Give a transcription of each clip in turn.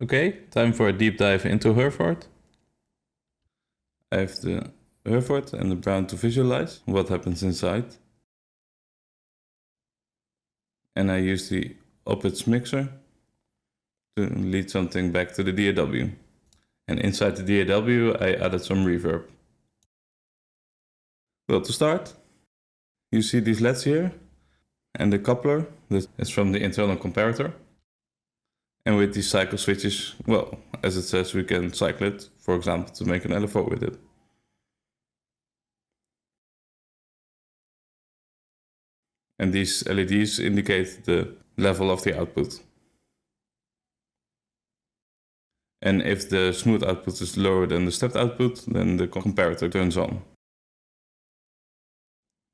Okay, time for a deep dive into Herford. I have the Herford and the Brown to visualize what happens inside. And I use the op-amps mixer to lead something back to the DAW. And inside the DAW I added some reverb. Well, to start, you see these LEDs here and the coupler that is from the internal comparator. And with these cycle switches, well, as it says, we can cycle it, for example, to make an LFO with it. And these LEDs indicate the level of the output. And if the smooth output is lower than the stepped output, then the comparator turns on.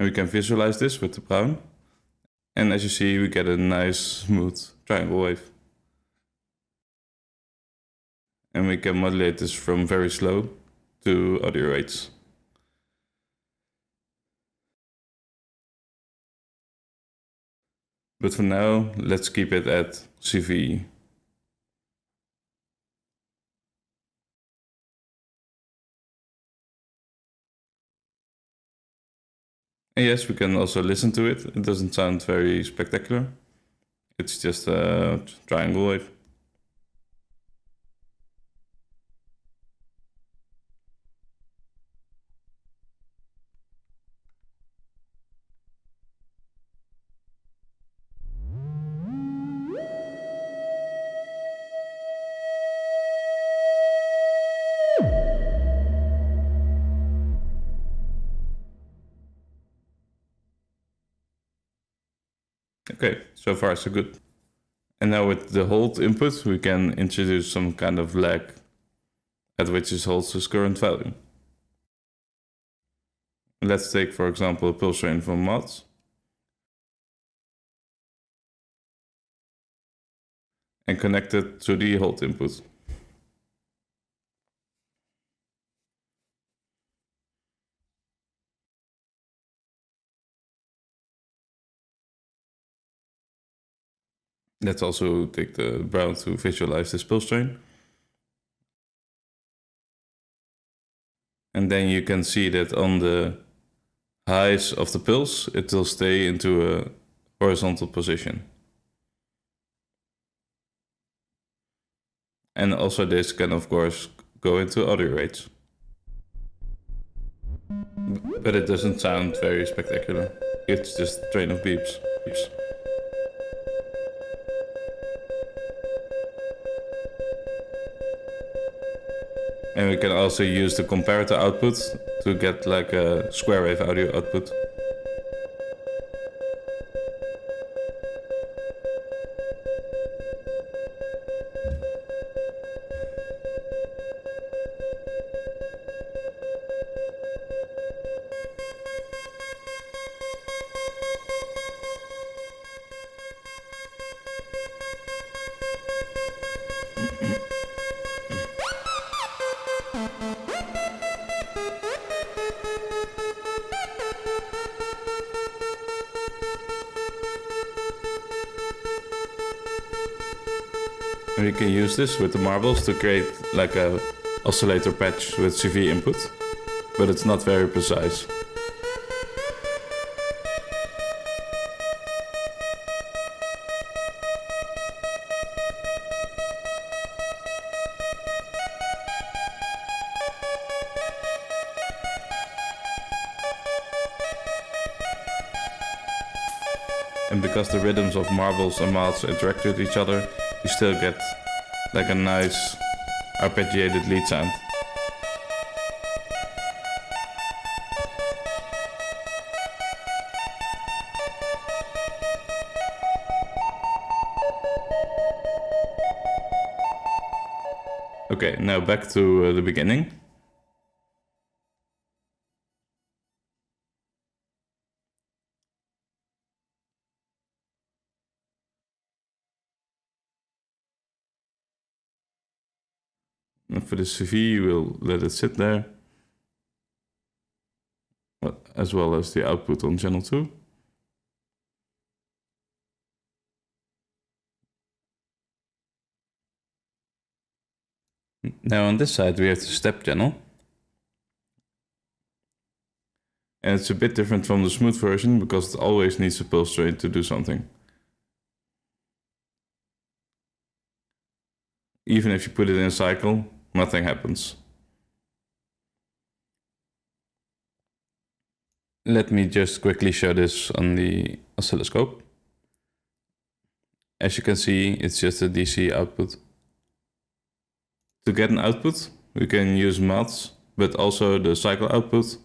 And we can visualize this with the Brown. And as you see, we get a nice smooth triangle wave. And we can modulate this from very slow to audio rates. But for now, let's keep it at CV. And yes, we can also listen to it. It doesn't sound very spectacular. It's just a triangle wave. Okay, so far so good. And now with the hold input, we can introduce some kind of lag at which it holds its current value. Let's take, for example, a pulse train from mods. And connect it to the hold input. Let's also take the Brown to visualize this pulse train. And then you can see that on the highs of the pulse, it will stay into a horizontal position. And also this can of course go into audio rates. But it doesn't sound very spectacular. It's just a train of beeps. And we can also use the comparator output to get like a square wave audio output. And we can use this with the marbles to create like a oscillator patch with CV input, but it's not very precise. And because the rhythms of marbles and mods interact with each other, you still get like a nice arpeggiated lead sound. Okay, now back to the beginning. And for the CV, we'll let it sit there, as well as the output on channel 2. Now on this side we have the step channel. And it's a bit different from the smooth version because it always needs a pulse train to do something. Even if you put it in a cycle, nothing happens. Let me just quickly show this on the oscilloscope. As you can see, it's just a DC output. To get an output, we can use mods, but also the cycle output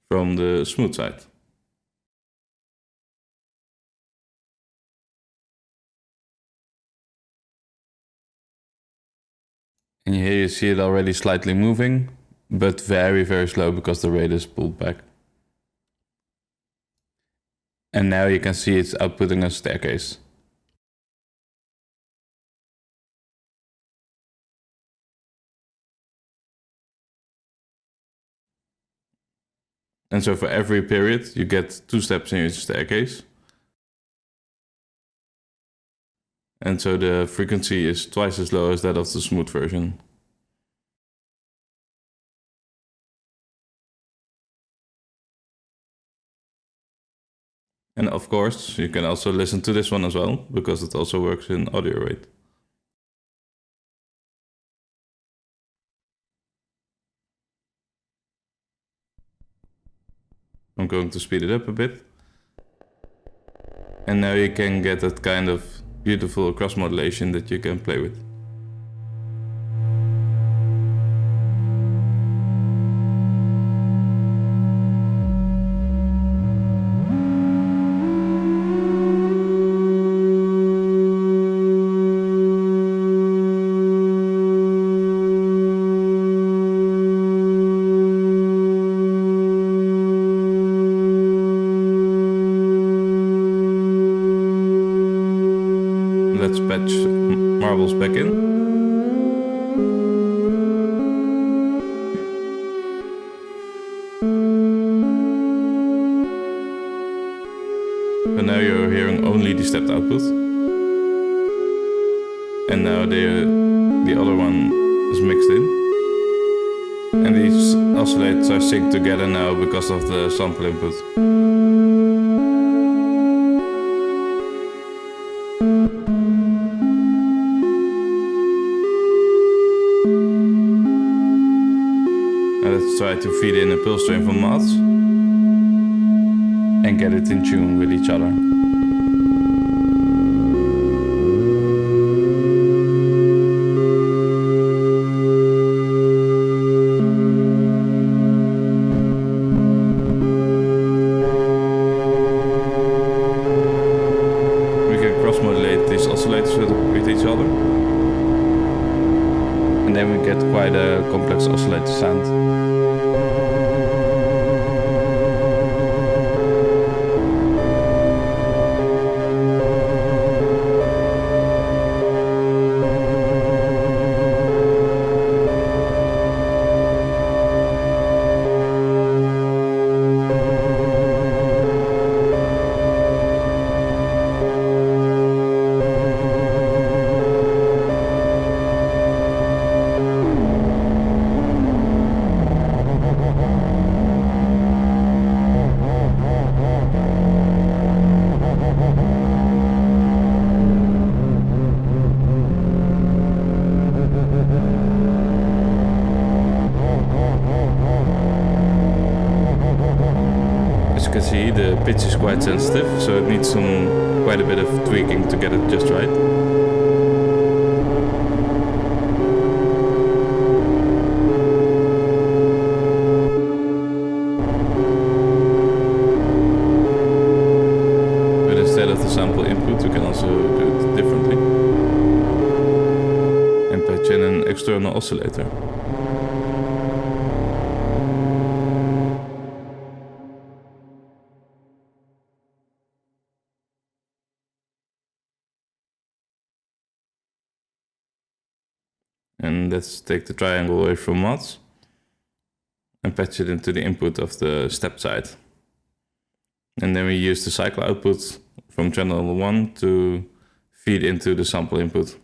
from the smooth side. And here you see it already slightly moving, but very, very slow because the rate is pulled back. And now you can see it's outputting a staircase. And so for every period, you get 2 steps in your staircase. And so the frequency is twice as low as that of the smooth version. And of course, you can also listen to this one as well, because it also works in audio rate. I'm going to speed it up a bit. And now you can get that kind of beautiful cross-modulation that you can play with. Let's patch marbles back in. So now you're hearing only the stepped output. And now the other one is mixed in. And these oscillators are synced together now because of the sample input. Let's try to feed in a pulse train from mods and get it in tune with each other. We can cross-modulate these oscillators with each other, and then we get quite a complex oscillator sound. As you can see, the pitch is quite sensitive, so it needs quite a bit of tweaking to get it just right. But instead of the sample input, we can also do it differently and patch in an external oscillator. And let's take the triangle away from mods and patch it into the input of the step side. And then we use the cycle output from channel 1 to feed into the sample input.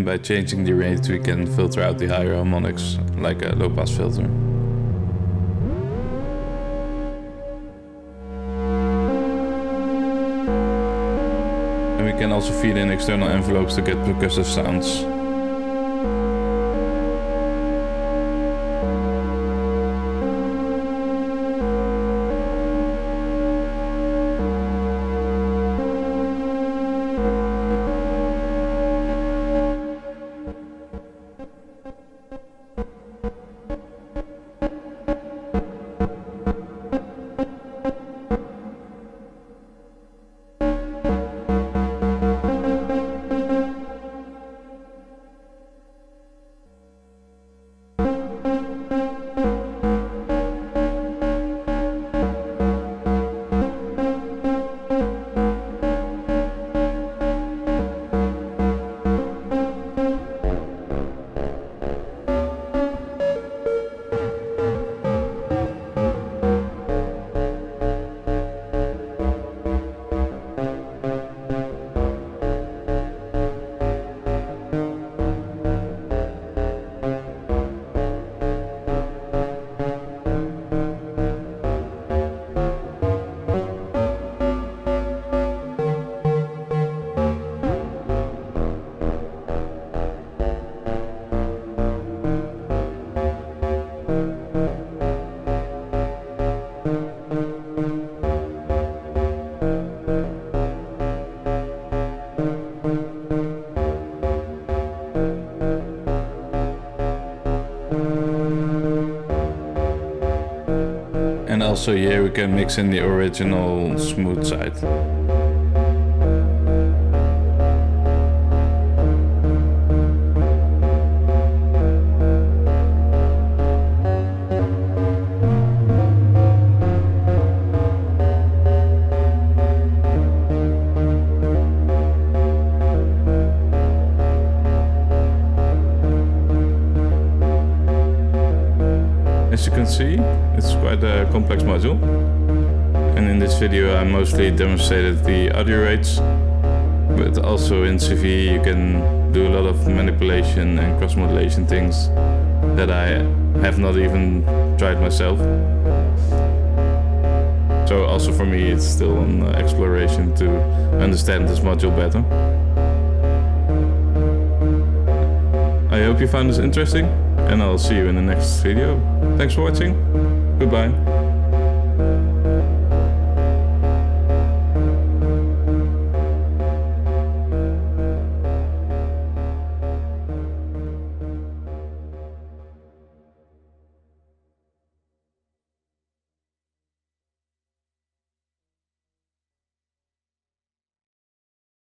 by changing the rate we can filter out the higher harmonics, like a low-pass filter. And we can also feed in external envelopes to get percussive sounds. And also here we can mix in the original smooth side. As you can see, it's quite a complex module, and in this video I mostly demonstrated the audio rates, but also in CV you can do a lot of manipulation and cross-modulation things that I have not even tried myself. So also for me it's still an exploration to understand this module better. I hope you found this interesting, and I'll see you in the next video. Thanks for watching. Goodbye.